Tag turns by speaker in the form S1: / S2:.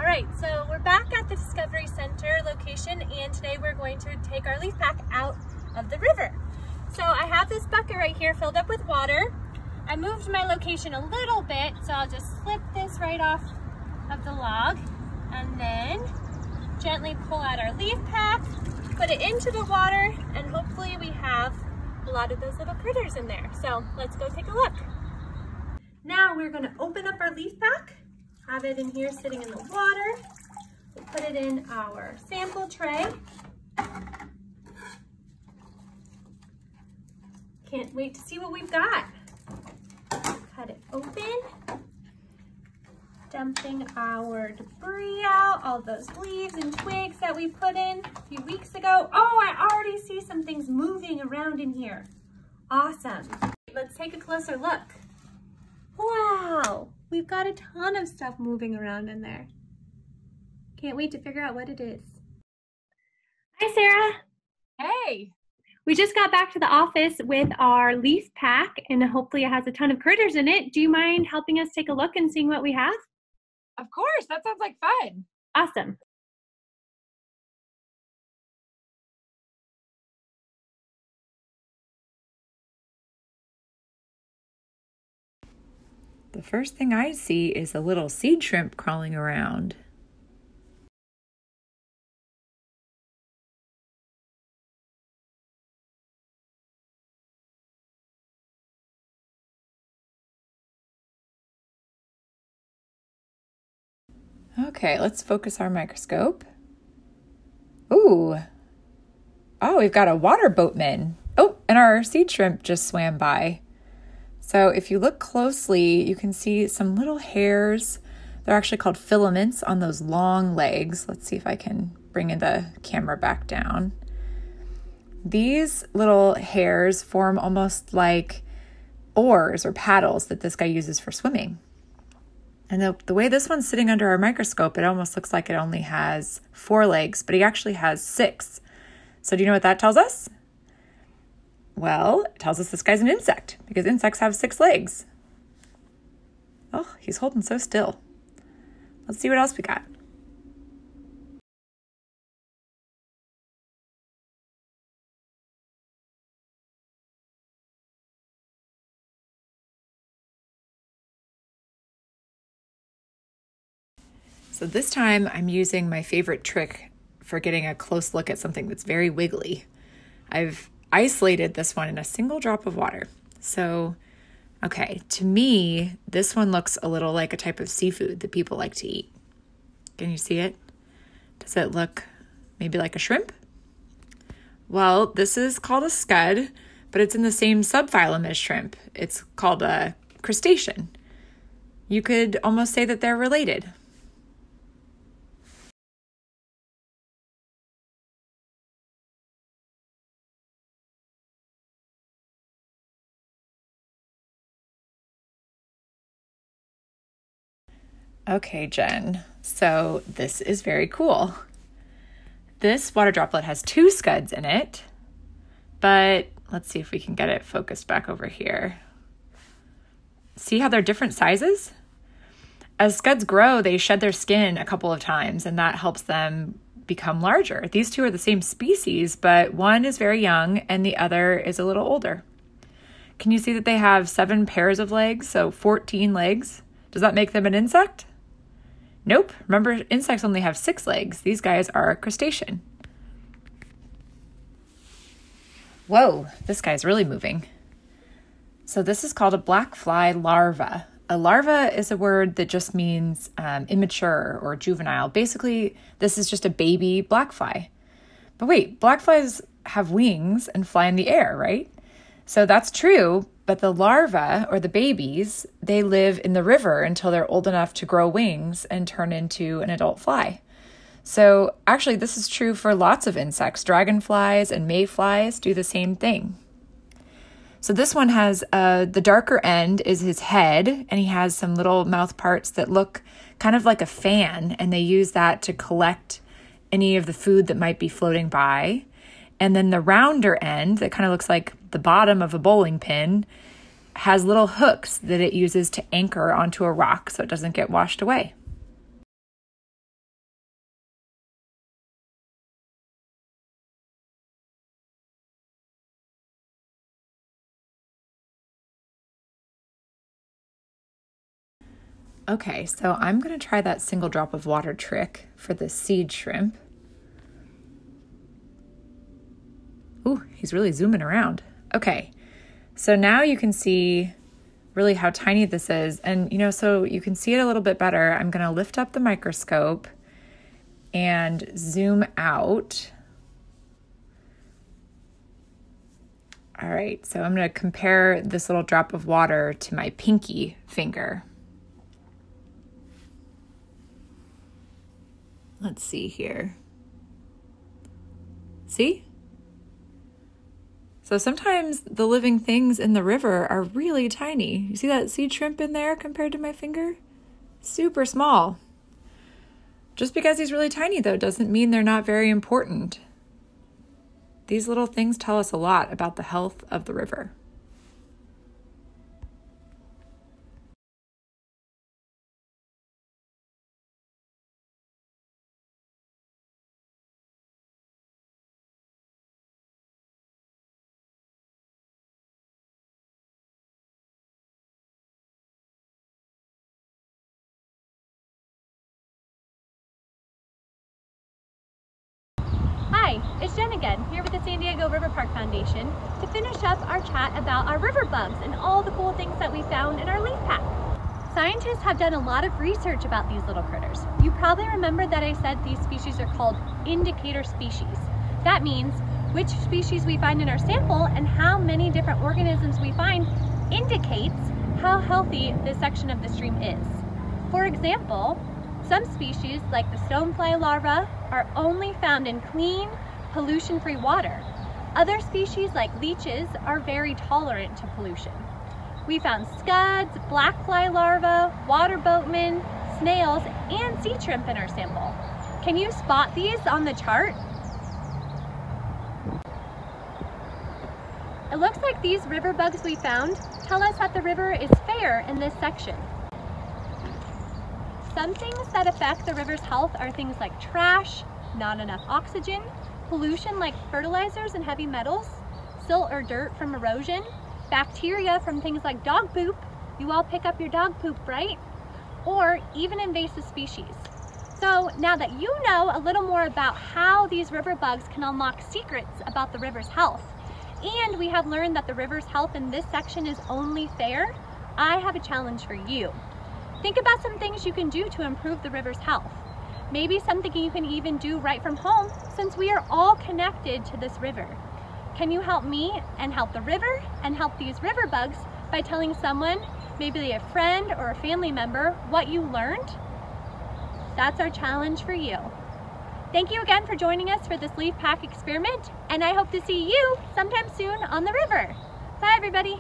S1: Alright, so we're back at the Discovery Center location, and today we're going to take our leaf pack out of the river. So I have this bucket right here filled up with water. I moved my location a little bit, so I'll just slip this right off of the log and then gently pull out our leaf pack, put it into the water, and hopefully we have a lot of those little critters in there. So let's go take a look. Now we're going to open up our leaf pack. Have it in here sitting in the water. We'll put it in our sample tray. Can't wait to see what we've got. Cut it open. Dumping our debris out, all those leaves and twigs that we put in a few weeks ago. Oh, I already see some things moving around in here. Awesome. Let's take a closer look. Wow, we've got a ton of stuff moving around in there. Can't wait to figure out what it is. Hi, Sarah.
S2: Hey.
S1: We just got back to the office with our leaf pack, and hopefully it has a ton of critters in it. Do you mind helping us take a look and seeing what we have?
S2: Of course, that sounds like fun.
S1: Awesome.
S3: The first thing I see is a little seed shrimp crawling around. Okay, let's focus our microscope. Ooh. Oh, we've got a water boatman. Oh, and our seed shrimp just swam by. So if you look closely, you can see some little hairs. They're actually called filaments on those long legs. Let's see if I can bring the camera back down. These little hairs form almost like oars or paddles that this guy uses for swimming. And the way this one's sitting under our microscope, it almost looks like it only has 4 legs, but he actually has 6. So do you know what that tells us? Well, it tells us this guy's an insect because insects have 6 legs. Oh, he's holding so still. Let's see what else we got. So this time I'm using my favorite trick for getting a close look at something that's very wiggly. I've isolated this one in a single drop of water. So, okay, to me, this one looks a little like a type of seafood that people like to eat. Can you see it? Does it look maybe like a shrimp? Well, this is called a scud, but it's in the same subphylum as shrimp. It's called a crustacean. You could almost say that they're related. Okay, Jen, so this is very cool. This water droplet has 2 scuds in it, but let's see if we can get it focused back over here. See how they're different sizes? As scuds grow, they shed their skin a couple of times, and that helps them become larger. These 2 are the same species, but one is very young and the other is a little older. Can you see that they have 7 pairs of legs, so 14 legs? Does that make them an insect? Nope. Remember, insects only have 6 legs. These guys are a crustacean. Whoa, this guy's really moving. So this is called a black fly larva. A larva is a word that just means immature or juvenile. Basically, this is just a baby black fly. But wait, black flies have wings and fly in the air, right? So that's true, but the larvae, or the babies, they live in the river until they're old enough to grow wings and turn into an adult fly. So actually, this is true for lots of insects. Dragonflies and mayflies do the same thing. So this one has, the darker end is his head, and he has some little mouth parts that look kind of like a fan, and they use that to collect any of the food that might be floating by. And then the rounder end, that kind of looks like the bottom of a bowling pin, has little hooks that it uses to anchor onto a rock so it doesn't get washed away. Okay, so I'm going to try that single drop of water trick for the seed shrimp. Ooh, he's really zooming around. Okay, so now you can see really how tiny this is. And, so you can see it a little bit better. I'm going to lift up the microscope and zoom out. All right, so I'm going to compare this little drop of water to my pinky finger. Let's see here. See? So sometimes the living things in the river are really tiny. You see that seed shrimp in there compared to my finger? Super small. Just because he's really tiny, though, doesn't mean they're not very important. These little things tell us a lot about the health of the river.
S1: Hi, it's Jen again, here with the San Diego River Park Foundation to finish up our chat about our river bugs and all the cool things that we found in our leaf pack. Scientists have done a lot of research about these little critters. You probably remember that I said these species are called indicator species. That means which species we find in our sample and how many different organisms we find indicates how healthy this section of the stream is. For example, some species, like the stonefly larvae, are only found in clean, pollution-free water. Other species, like leeches, are very tolerant to pollution. We found scuds, blackfly larvae, water boatmen, snails, and sea shrimp in our sample. Can you spot these on the chart? It looks like these river bugs we found tell us that the river is fair in this section. Some things that affect the river's health are things like trash, not enough oxygen, pollution like fertilizers and heavy metals, silt or dirt from erosion, bacteria from things like dog poop. You all pick up your dog poop, right? Or even invasive species. So now that you know a little more about how these river bugs can unlock secrets about the river's health, and we have learned that the river's health in this section is only fair, I have a challenge for you. Think about some things you can do to improve the river's health. Maybe something you can even do right from home, since we are all connected to this river. Can you help me and help the river and help these river bugs by telling someone, maybe a friend or a family member, what you learned? That's our challenge for you. Thank you again for joining us for this leaf pack experiment, and I hope to see you sometime soon on the river. Bye, everybody.